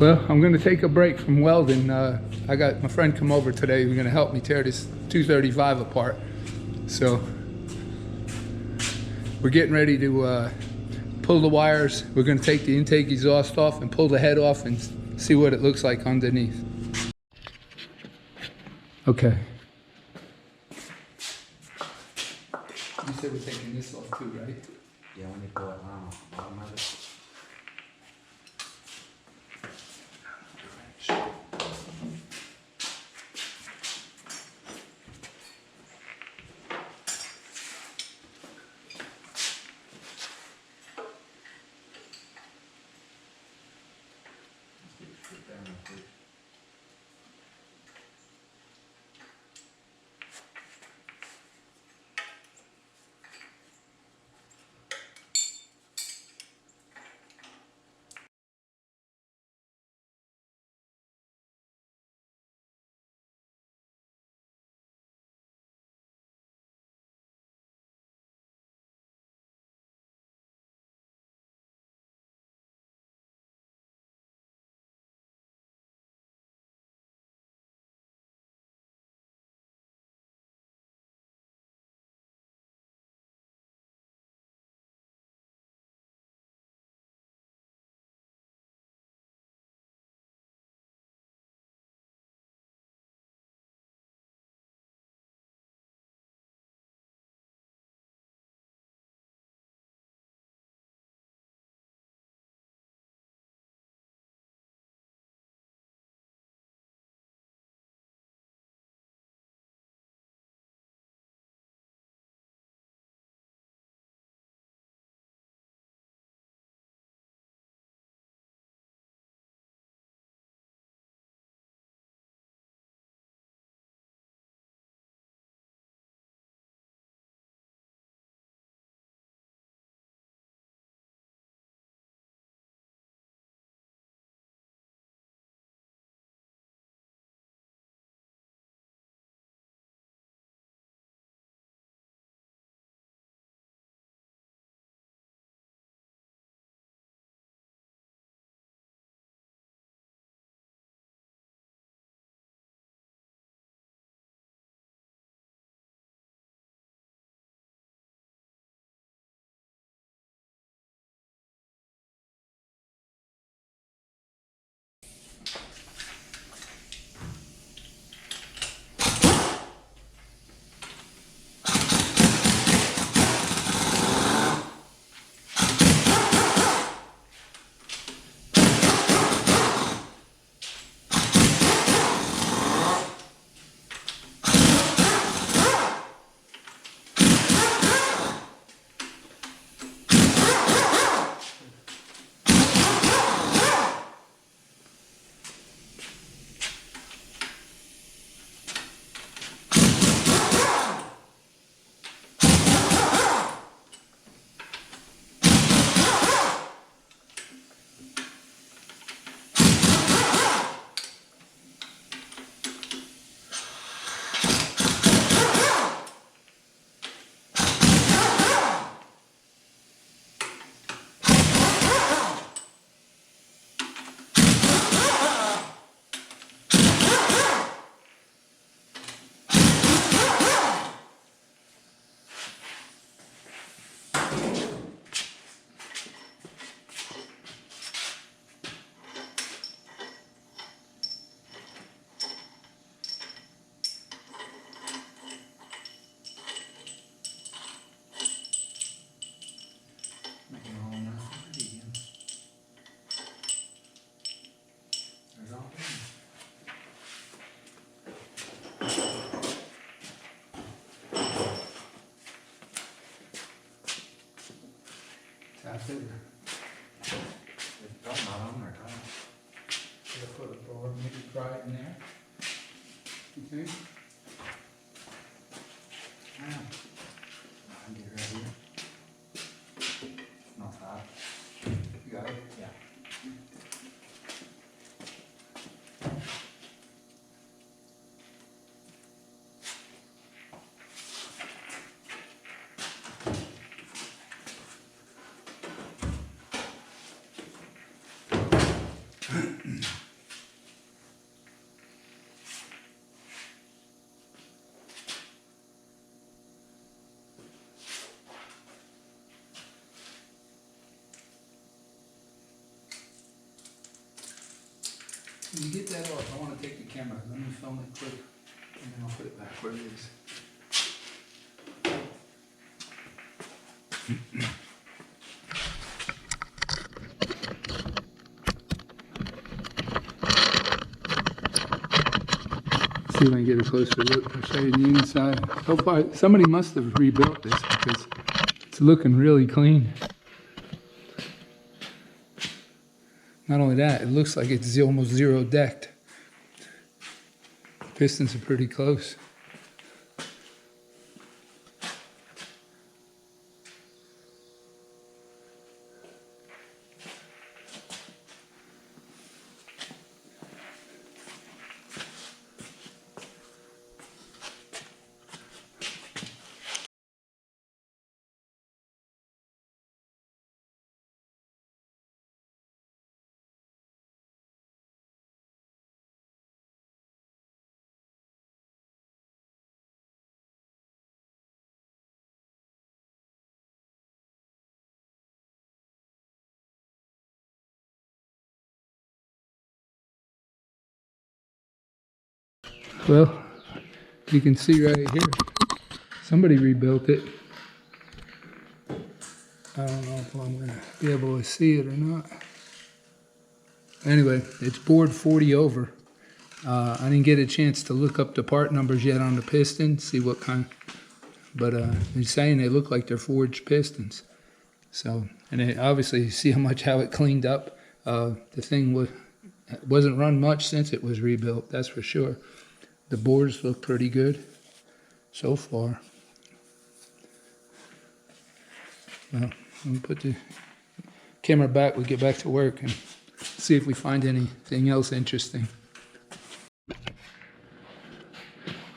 Well, I'm going to take a break from welding. I got my friend come over today who's going to help me tear this 235 apart. So we're getting ready to pull the wires. We're going to take the intake exhaust off and pull the head off and see what it looks like underneath. Okay. You said we're taking this off too, right? Yeah, let me pull it around. Bottom of it. That's it. It's not on there, Kyle. Should I put a blower, maybe try it in there? You think? Yeah. I can get it right here. Not hot. You got it? Yeah. When you get that off, I want to take the camera. Let me film it quick, and then I'll put it back where it is. See if I can get a closer look. I'll show you the inside. So far, somebody must have rebuilt this because it's looking really clean. Not only that, it looks like it's almost zero decked. Pistons are pretty close. Well, you can see right here, somebody rebuilt it. I don't know if I'm gonna be able to see it or not. Anyway, it's bored 40 over. I didn't get a chance to look up the part numbers yet on the piston, see what kind, but they're saying they look like they're forged pistons. So, and they obviously see how it cleaned up. The thing wasn't run much since it was rebuilt, that's for sure. The bores look pretty good so far. Well, let me put the camera back, we get back to work and see if we find anything else interesting.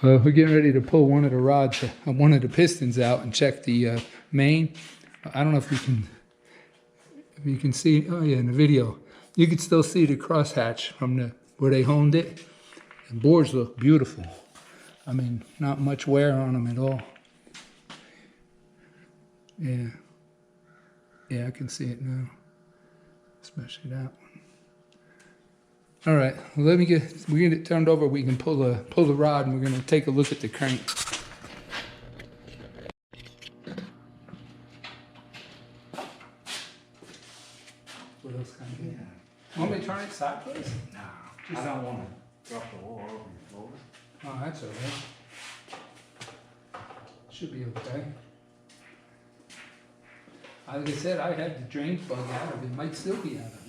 We're getting ready to pull one of the rods, one of the pistons out and check the main. I don't know if you can see, oh yeah, in the video, you can still see the crosshatch from where they honed it. The bores look beautiful. I mean, not much wear on them at all. Yeah. Yeah, I can see it now. Especially that one. All right, well, we're gonna get it turned over. We can pull the rod, and we're gonna take a look at the crank. What else can I get? Want me to turn it sideways? No, I don't want to drop the oil over your floor. Oh, that's all right. Should be okay. Like I said, I had the drain plug out of it. Might still be out of it.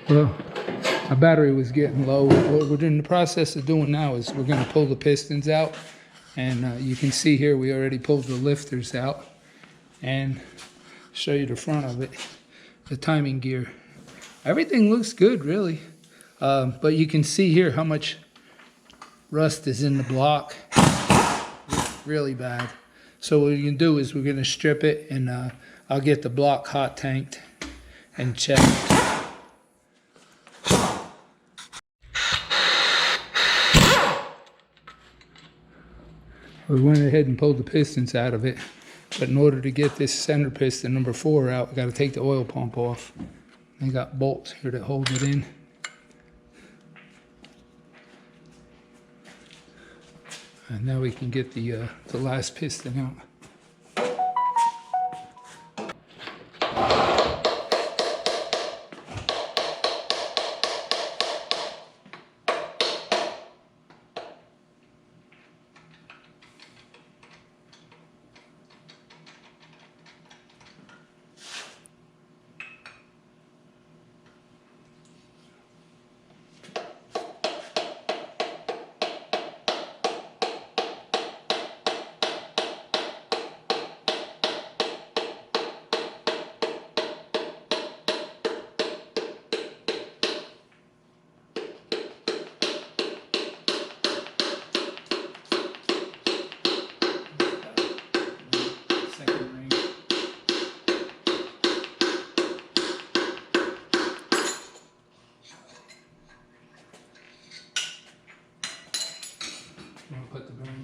Well, our battery was getting low. What we're in the process of doing now is we're going to pull the pistons out. And you can see here we already pulled the lifters out. And show you the front of it, the timing gear. Everything looks good, really. But you can see here how much rust is in the block. Really bad. So what we can do is we're going to strip it, and I'll get the block hot tanked and checked. We went ahead and pulled the pistons out of it, but in order to get this center piston, number 4, out, we got to take the oil pump off. They got bolts here that hold it in. And now we can get the last piston out.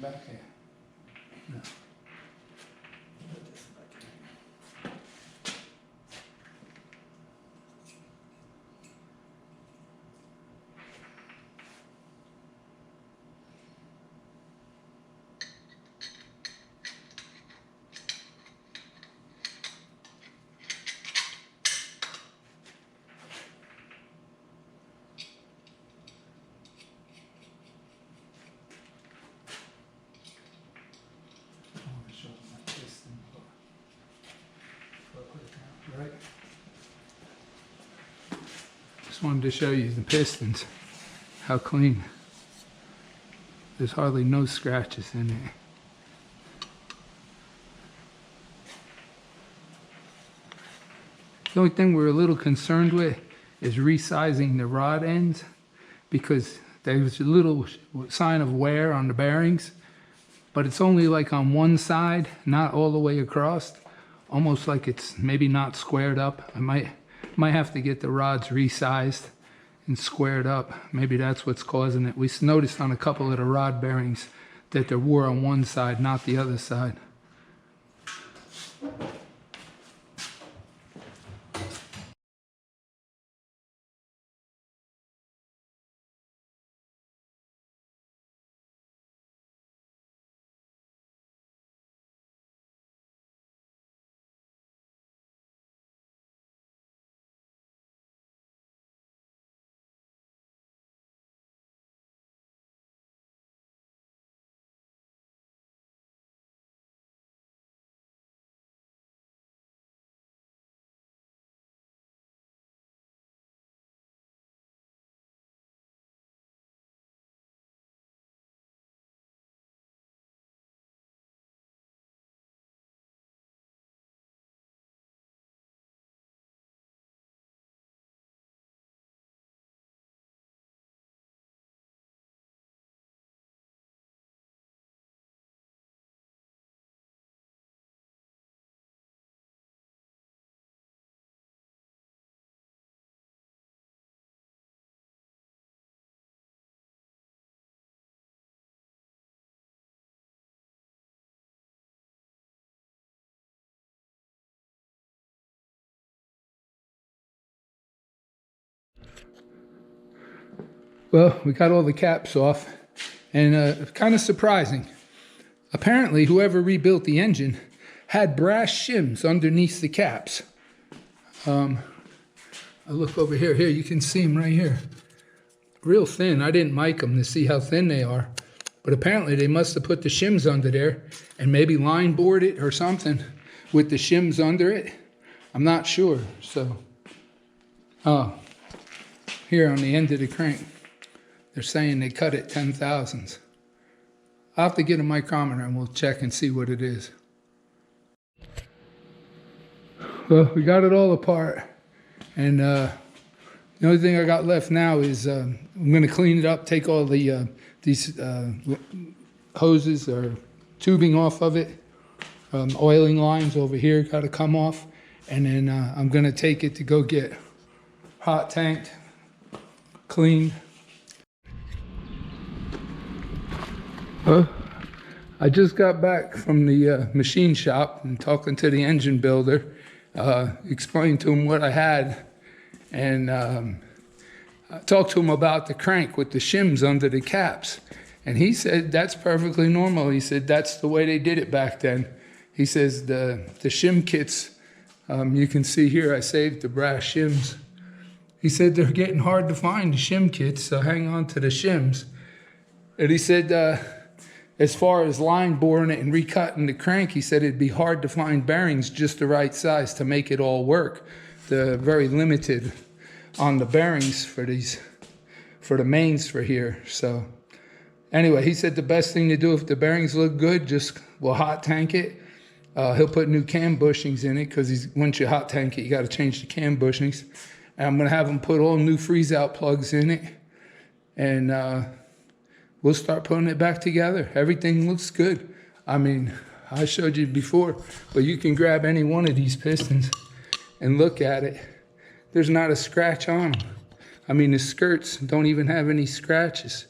back here? No. Right. Just wanted to show you the pistons, how clean. There's hardly no scratches in it. The only thing we're a little concerned with is resizing the rod ends, because there's a little sign of wear on the bearings, but it's only like on one side, not all the way across. Almost like it's maybe not squared up. I might have to get the rods resized and squared up. Maybe that's what's causing it. We noticed on a couple of the rod bearings that they're wore on one side, not the other side. Well, we got all the caps off, and kind of surprising. Apparently, whoever rebuilt the engine had brass shims underneath the caps. I look over here. Here, you can see them right here. Real thin. I didn't mic them to see how thin they are, but apparently they must have put the shims under there and maybe line board it or something with the shims under it. I'm not sure. So, here on the end of the crank, they're saying they cut it 10 thousandths. I'll have to get a micrometer and we'll check and see what it is. Well, we got it all apart, and the only thing I got left now is I'm going to clean it up, take all the these hoses or tubing off of it. Oiling lines over here got to come off, and then I'm going to take it to go get hot tanked, cleaned. I just got back from the machine shop and talking to the engine builder, explained to him what I had, and I talked to him about the crank with the shims under the caps. And he said that's perfectly normal. He said that's the way they did it back then. He says the shim kits, you can see here I saved the brass shims. He said they're getting hard to find, the shim kits, so hang on to the shims. And he said as far as line boring it and recutting the crank, he said it'd be hard to find bearings just the right size to make it all work. They're very limited on the bearings for these, for the mains for here. So anyway, he said the best thing to do if the bearings look good, just we'll hot tank it. He'll put new cam bushings in it, because once you hot tank it, you got to change the cam bushings. And I'm going to have him put all new freeze out plugs in it, and we'll start putting it back together. Everything looks good. I mean, I showed you before, but you can grab any one of these pistons and look at it. There's not a scratch on them. I mean, the skirts don't even have any scratches.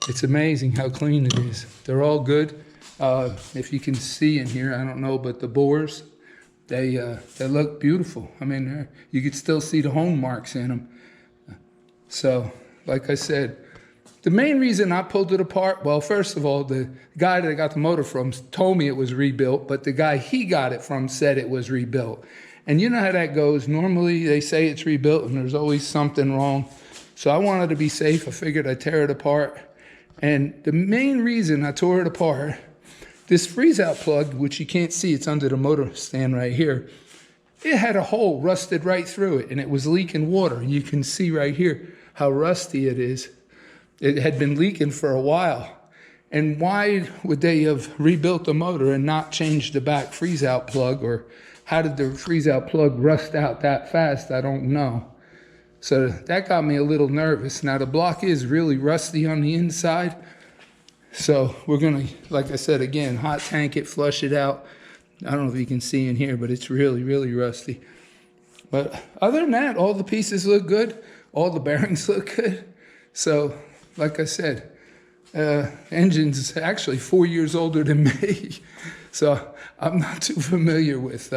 It's amazing how clean it is. They're all good. If you can see in here, I don't know, but the bores, they look beautiful. I mean, you could still see the home marks in them. So, like I said, the main reason I pulled it apart, well, first of all, the guy that I got the motor from told me it was rebuilt, but the guy he got it from said it was rebuilt. And you know how that goes. Normally they say it's rebuilt and there's always something wrong. So I wanted to be safe. I figured I'd tear it apart. And the main reason I tore it apart, this freeze-out plug, which you can't see, it's under the motor stand right here, it had a hole rusted right through it and it was leaking water. You can see right here how rusty it is. It had been leaking for a while. And why would they have rebuilt the motor and not changed the back freeze-out plug? Or how did the freeze-out plug rust out that fast? I don't know. So that got me a little nervous. Now the block is really rusty on the inside. So we're gonna, like I said again, hot tank it, flush it out. I don't know if you can see in here, but it's really, really rusty. But other than that, all the pieces look good. All the bearings look good. So, like I said, engine's actually 4 years older than me. So I'm not too familiar with,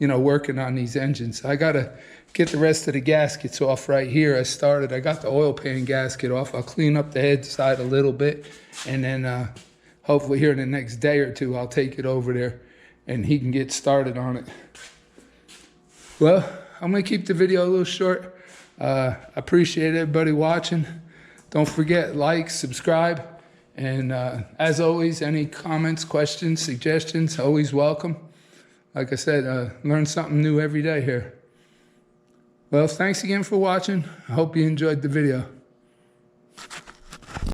working on these engines. I gotta get the rest of the gaskets off right here. I got the oil pan gasket off. I'll clean up the head side a little bit. And then hopefully here in the next day or two, I'll take it over there and he can get started on it. Well, I'm gonna keep the video a little short. I appreciate everybody watching. Don't forget, like, subscribe, and as always, any comments, questions, suggestions, always welcome. Like I said, learn something new every day here. Well, thanks again for watching. I hope you enjoyed the video.